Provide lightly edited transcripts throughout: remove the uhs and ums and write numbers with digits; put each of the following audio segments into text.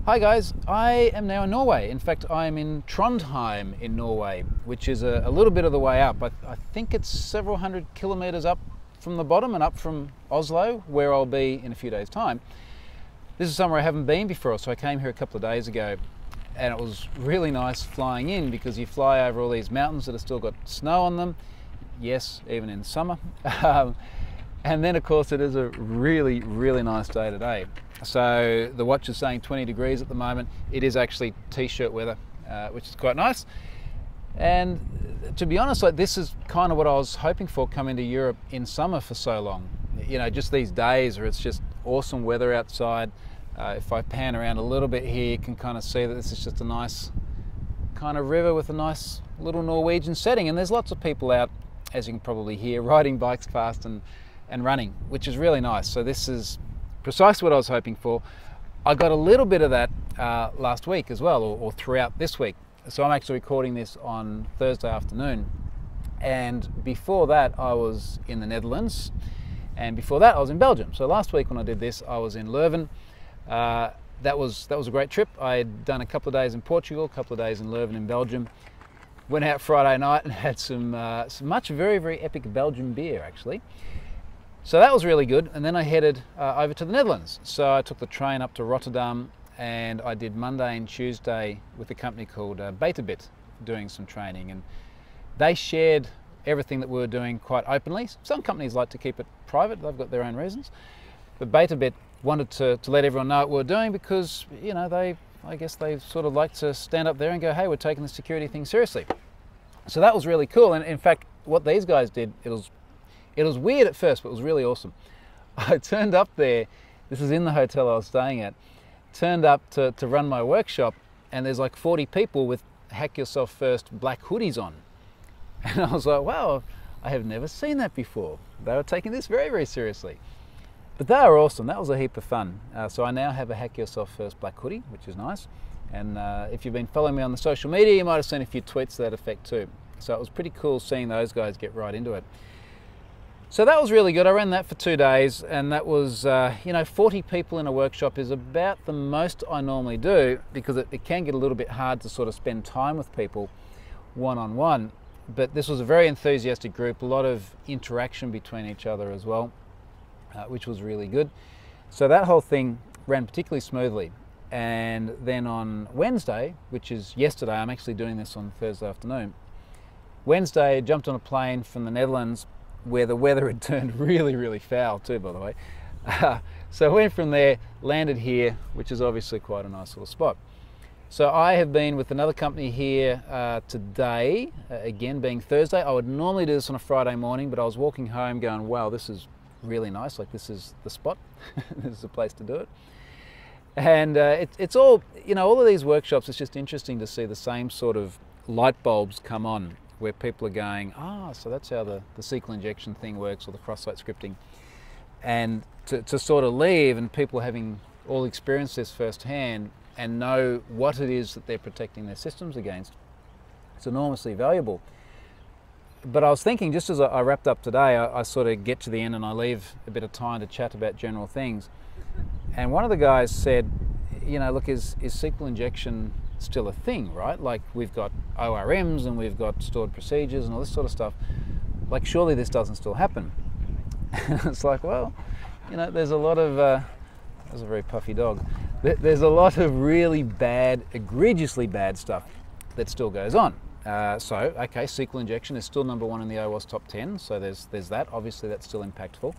Hi guys, I am now in Norway. In fact, I'm in Trondheim in Norway, which is a little bit of the way up. I think it's several hundred kilometers up from the bottom and up from Oslo, where I'll be in a few days' time. This is somewhere I haven't been before, so I came here a couple of days ago, and it was really nice flying in because you fly over all these mountains that have still got snow on them. Yes, even in summer. And then of course it is a really, really nice day today. So the watch is saying 20 degrees at the moment. It is actually t-shirt weather, which is quite nice. And to be honest, this is kind of what I was hoping for coming to Europe in summer for so long. You know, just these days where it's just awesome weather outside. If I pan around a little bit here, you can kind of see that this is just a nice kind of river with a nice little Norwegian setting. And there's lots of people out, as you can probably hear, riding bikes fast and running, which is really nice. So this is precisely what I was hoping for. I got a little bit of that last week as well, or throughout this week. So I'm actually recording this on Thursday afternoon. And before that, I was in the Netherlands. And before that, I was in Belgium. So last week when I did this, I was in Leuven. That was a great trip. I had done a couple of days in Portugal, a couple of days in Leuven in Belgium. Went out Friday night and had some very, very epic Belgian beer, actually. So that was really good, and then I headed over to the Netherlands. So I took the train up to Rotterdam, and I did Monday and Tuesday with a company called Betabit, doing some training, and they shared everything that we were doing quite openly. Some companies like to keep it private, they've got their own reasons, but Betabit wanted to let everyone know what we were doing because, you know, I guess they sort of like to stand up there and go, hey, we're taking the security thing seriously. So that was really cool, and in fact, what these guys did, it was weird at first, but it was really awesome. I turned up there, this is in the hotel I was staying at, turned up to run my workshop, and there's like 40 people with Hack Yourself First black hoodies on. And I was like, wow, I have never seen that before. They were taking this very, very seriously. But they were awesome, that was a heap of fun. So I now have a Hack Yourself First black hoodie, which is nice. And if you've been following me on the social media, you might have seen a few tweets to that effect too. So it was pretty cool seeing those guys get right into it. So that was really good. I ran that for 2 days, and that was, 40 people in a workshop is about the most I normally do because it can get a little bit hard to sort of spend time with people one-on-one. But this was a very enthusiastic group, a lot of interaction between each other as well, which was really good. So that whole thing ran particularly smoothly. And then on Wednesday, which is yesterday, I'm actually doing this on Thursday afternoon. Wednesday, I jumped on a plane from the Netherlands where the weather had turned really, really foul too, by the way. So I went from there, landed here, which is obviously quite a nice little spot. So I have been with another company here today, again being Thursday. I would normally do this on a Friday morning, but I was walking home going, wow, this is really nice, like this is the spot, this is the place to do it. And it's all, all of these workshops, it's just interesting to see the same sort of light bulbs come on, where people are going, so that's how the SQL injection thing works, or the cross-site scripting. And to sort of leave and people having all experienced this firsthand and know what it is that they're protecting their systems against, it's enormously valuable. But I was thinking, just as I wrapped up today, I sort of get to the end and I leave a bit of time to chat about general things. And one of the guys said, look, is SQL injection still a thing, right? Like, we've got ORMs and we've got stored procedures and all this sort of stuff. Like, surely this doesn't still happen. It's like, well, there's a lot of, that's a very puffy dog. There's a lot of really bad, egregiously bad stuff that still goes on. So, okay, SQL injection is still #1 in the OWASP top 10. So there's that. Obviously, that's still impactful.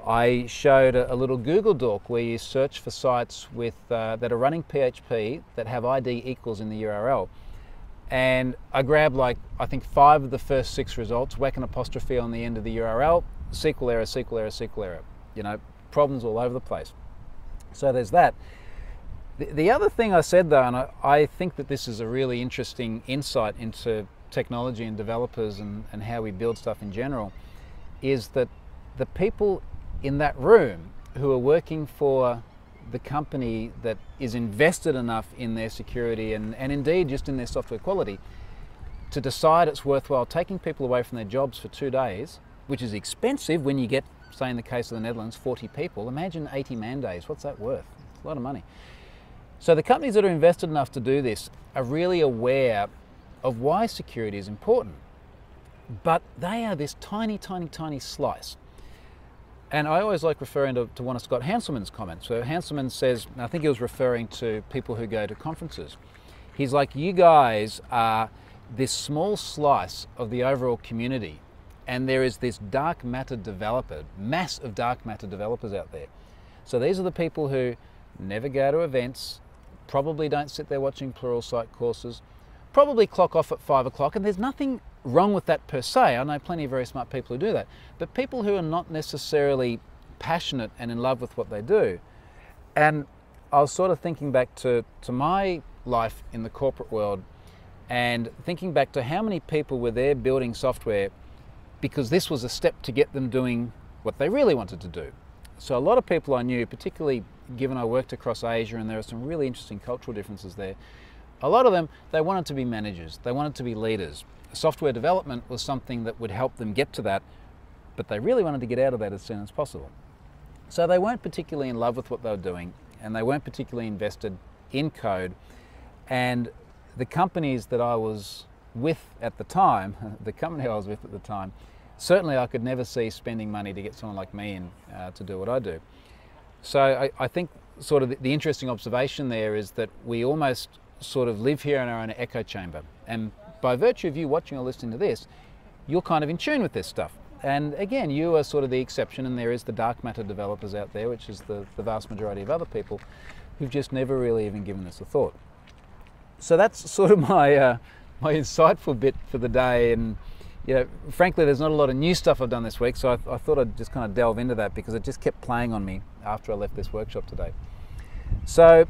I showed a little Google Doc where you search for sites with that are running PHP that have ID equals in the URL. And I grabbed I think 5 of the first 6 results, whack an apostrophe on the end of the URL, SQL error, SQL error, SQL error. Problems all over the place. So there's that. The other thing I said though, and I think that this is a really interesting insight into technology and developers and how we build stuff in general, is that the people in that room who are working for the company that is invested enough in their security and indeed just in their software quality to decide it's worthwhile taking people away from their jobs for 2 days, which is expensive when you get, say in the case of the Netherlands, 40 people. Imagine 80 man days, what's that worth? It's a lot of money. So the companies that are invested enough to do this are really aware of why security is important. But they are this tiny, tiny, tiny slice. And I always like referring to one of Scott Hanselman's comments. So Hanselman says, and I think he was referring to people who go to conferences. He's like, you guys are this small slice of the overall community. And there is this dark matter developer, mass of dark matter developers out there. So these are the people who never go to events, probably don't sit there watching Pluralsight courses, probably clock off at 5 o'clock, and there's nothing wrong with that per se. I know plenty of very smart people who do that. But people who are not necessarily passionate and in love with what they do. And I was sort of thinking back to my life in the corporate world and thinking back to how many people were there building software because this was a step to get them doing what they really wanted to do. So a lot of people I knew, particularly given I worked across Asia and there are some really interesting cultural differences there, a lot of them, they wanted to be managers, they wanted to be leaders. Software development was something that would help them get to that, but they really wanted to get out of that as soon as possible. So they weren't particularly in love with what they were doing, and they weren't particularly invested in code. And the companies that I was with at the time, certainly I could never see spending money to get someone like me in to do what I do. So I think sort of the interesting observation there is that we almost sort of live here in our own echo chamber. And by virtue of you watching or listening to this, you're kind of in tune with this stuff. And again, you are sort of the exception, and there is the dark matter developers out there, which is the vast majority of other people who've just never really even given this a thought. So that's sort of my my insightful bit for the day. And you know, frankly, there's not a lot of new stuff I've done this week, so I thought I'd just kind of delve into that because it just kept playing on me after I left this workshop today. So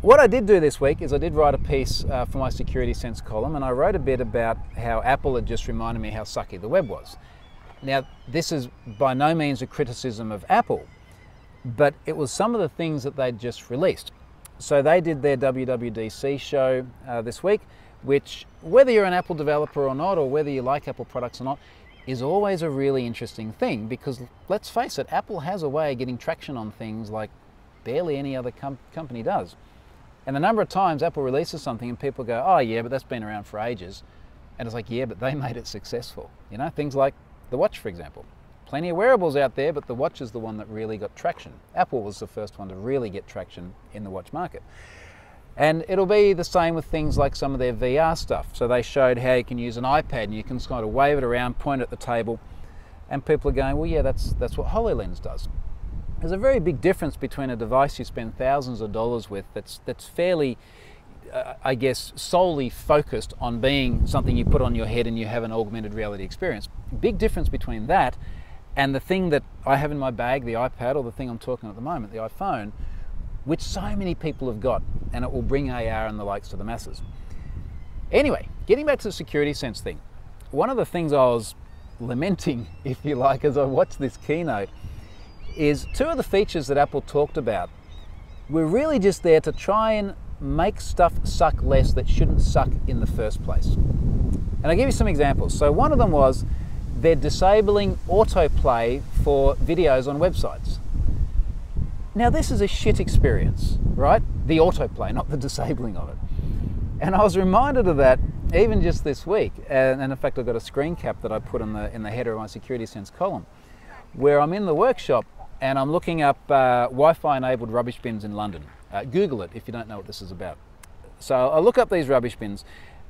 what I did do this week is I did write a piece for my Security Sense column, and I wrote a bit about how Apple had just reminded me how sucky the web was. Now, this is by no means a criticism of Apple, but it was some of the things that they'd just released. So they did their WWDC show this week, which, whether you're an Apple developer or not, or whether you like Apple products or not, is always a really interesting thing because, let's face it, Apple has a way of getting traction on things like barely any other company does. And the number of times Apple releases something and people go, oh yeah, but that's been around for ages. And it's like, yeah, but they made it successful. You know, things like the watch, for example. Plenty of wearables out there, but the watch is the one that really got traction. Apple was the first one to really get traction in the watch market. And it'll be the same with things like some of their VR stuff. So they showed how you can use an iPad and you can kind of wave it around, point at the table, and people are going, well, yeah, that's what HoloLens does. There's a very big difference between a device you spend thousands of dollars with that's fairly, I guess, solely focused on being something you put on your head and you have an augmented reality experience. Big difference between that and the thing that I have in my bag, the iPad, or the thing I'm talking at the moment, the iPhone, which so many people have got, and it will bring AR and the likes to the masses. Anyway, getting back to the Security Sense thing, one of the things I was lamenting, if you like, as I watched this keynote, is two of the features that Apple talked about were really just there to try and make stuff suck less that shouldn't suck in the first place. And I'll give you some examples. So one of them was they're disabling autoplay for videos on websites. Now this is a shit experience, right? The autoplay, not the disabling of it. And I was reminded of that even just this week. And in fact, I've got a screen cap that I put in the header of my Security Sense column, where I'm in the workshop and I'm looking up Wi-Fi enabled rubbish bins in London. Google it if you don't know what this is about. So I'll look up these rubbish bins.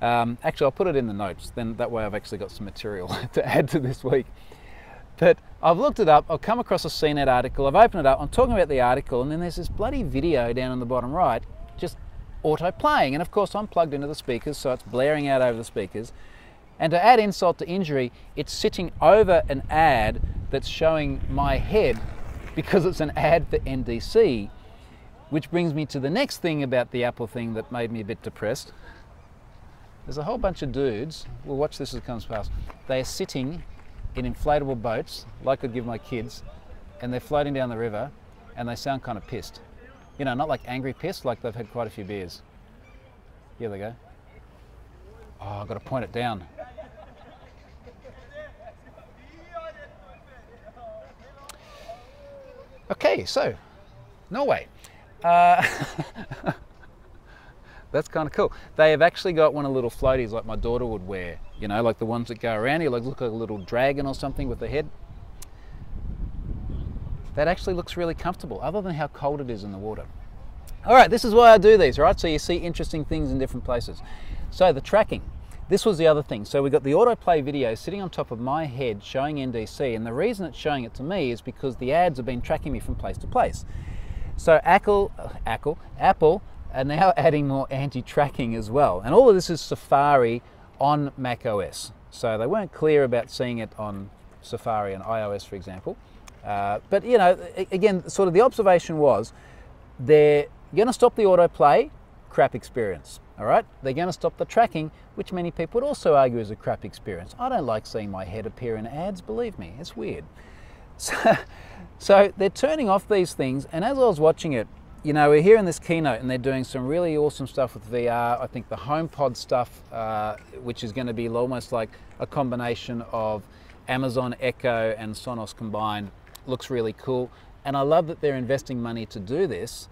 Actually, I'll put it in the notes, then that way I've actually got some material to add to this week. But I've looked it up, I've come across a CNET article, I've opened it up, I'm talking about the article, and then there's this bloody video down on the bottom right, just auto-playing. And of course I'm plugged into the speakers, so it's blaring out over the speakers. And to add insult to injury, it's sitting over an ad that's showing my head because it's an ad for NDC, which brings me to the next thing about the Apple thing that made me a bit depressed. There's a whole bunch of dudes, we'll watch this as it comes past, they are sitting in inflatable boats, like I'd give my kids, and they're floating down the river, and they sound kind of pissed. You know, not like angry pissed, like they've had quite a few beers. Here they go. Oh, I've got to point it down. Okay, so, Norway. That's kind of cool. They have actually got one of the little floaties like my daughter would wear, you know, like the ones that go around here, like look like a little dragon or something with the head. That actually looks really comfortable, other than how cold it is in the water. All right, this is why I do these, right? So you see interesting things in different places. So the tracking, this was the other thing. So we got the autoplay video sitting on top of my head showing NDC, and the reason it's showing it to me is because the ads have been tracking me from place to place. So Apple are now adding more anti-tracking as well. And all of this is Safari on macOS. So they weren't clear about seeing it on Safari and iOS, for example. But you know, again, sort of the observation was they're going to stop the autoplay, crap experience. All right, they're going to stop the tracking, which many people would also argue is a crap experience. I don't like seeing my head appear in ads, believe me, it's weird. So they're turning off these things, and as I was watching it, you know, we're here in this keynote and they're doing some really awesome stuff with VR. I think the HomePod stuff, which is going to be almost like a combination of Amazon Echo and Sonos combined, looks really cool. And I love that they're investing money to do this,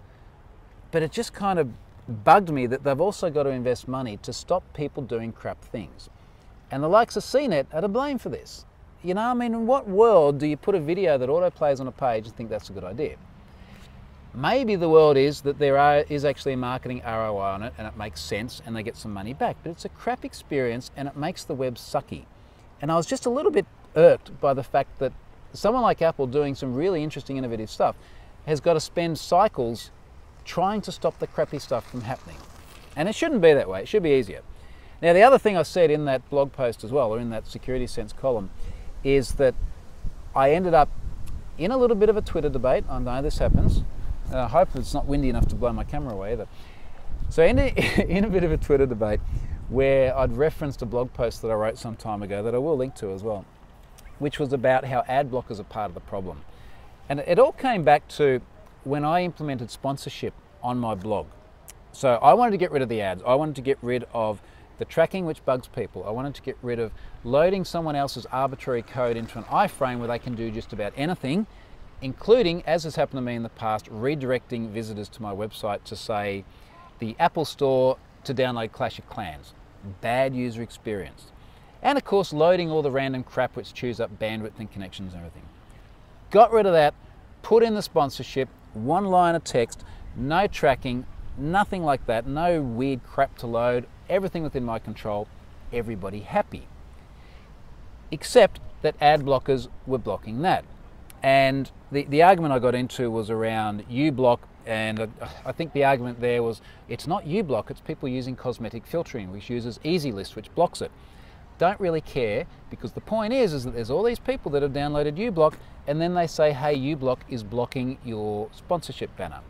but it just kind of bugged me that they've also got to invest money to stop people doing crap things. And the likes of CNET are to blame for this. You know, I mean, in what world do you put a video that autoplays on a page and think that's a good idea? Maybe the world is that there is actually a marketing ROI on it and it makes sense and they get some money back, but it's a crap experience and it makes the web sucky. And I was just a little bit irked by the fact that someone like Apple doing some really interesting, innovative stuff has got to spend cycles trying to stop the crappy stuff from happening. And it shouldn't be that way, it should be easier. Now the other thing I said in that blog post as well, or in that Security Sense column, is that I ended up in a little bit of a Twitter debate. I know this happens. I hope it's not windy enough to blow my camera away either. So in a bit of a Twitter debate where I'd referenced a blog post that I wrote some time ago that I will link to as well, which was about how ad blockers are part of the problem. And it all came back to when I implemented sponsorship on my blog. So I wanted to get rid of the ads. I wanted to get rid of the tracking, which bugs people. I wanted to get rid of loading someone else's arbitrary code into an iframe where they can do just about anything, including, as has happened to me in the past, redirecting visitors to my website to, say, the Apple Store to download Clash of Clans. Bad user experience. And of course, loading all the random crap which chews up bandwidth and connections and everything. Got rid of that, put in the sponsorship, one line of text, no tracking, nothing like that, no weird crap to load, everything within my control, everybody happy. Except that ad blockers were blocking that. And the argument I got into was around uBlock, and I think the argument there was it's not uBlock, it's people using cosmetic filtering, which uses EasyList, which blocks it. Don't really care, because the point is that there's all these people that have downloaded uBlock, and then they say, hey, uBlock is blocking your sponsorship banner.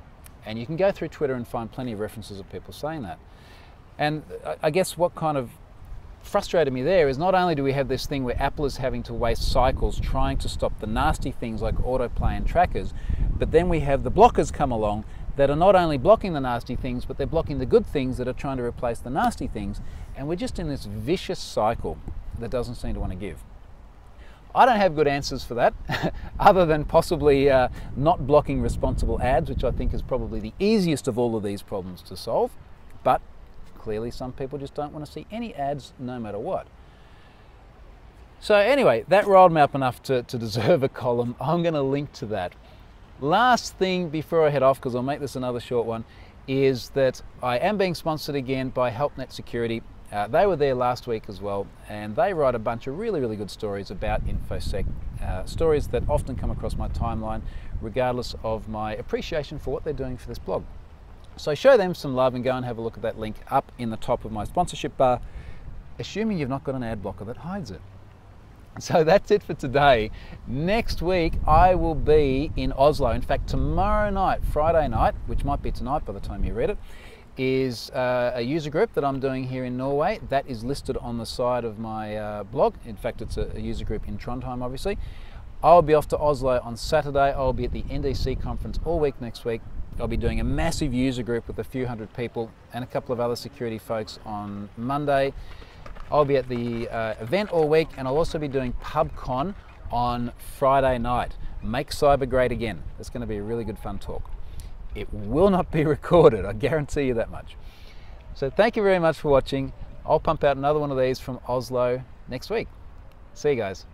And you can go through Twitter and find plenty of references of people saying that. And I guess what kind of frustrated me there is not only do we have this thing where Apple is having to waste cycles trying to stop the nasty things like autoplay and trackers, but then we have the blockers come along that are not only blocking the nasty things, but they're blocking the good things that are trying to replace the nasty things. And we're just in this vicious cycle that doesn't seem to want to give. I don't have good answers for that, other than possibly not blocking responsible ads, which I think is probably the easiest of all of these problems to solve. But clearly some people just don't want to see any ads no matter what. So anyway, that riled me up enough to deserve a column. I'm going to link to that. Last thing before I head off, because I'll make this another short one, is that I am being sponsored again by HelpNet Security. They were there last week as well, and they write a bunch of really, really good stories about InfoSec, stories that often come across my timeline, regardless of my appreciation for what they're doing for this blog. So show them some love and go and have a look at that link up in the top of my sponsorship bar, assuming you've not got an ad blocker that hides it. So that's it for today. Next week I will be in Oslo. In fact, tomorrow night, Friday night, which might be tonight by the time you read it, is a user group that I'm doing here in Norway. That is listed on the side of my blog. In fact, it's a user group in Trondheim, obviously. I'll be off to Oslo on Saturday. I'll be at the NDC conference all week next week. I'll be doing a massive user group with a few hundred people and a couple of other security folks on Monday. I'll be at the event all week, and I'll also be doing PubCon on Friday night. Make cyber great again. It's going to be a really good fun talk. It will not be recorded, I guarantee you that much. So thank you very much for watching. I'll pump out another one of these from Oslo next week. See you guys.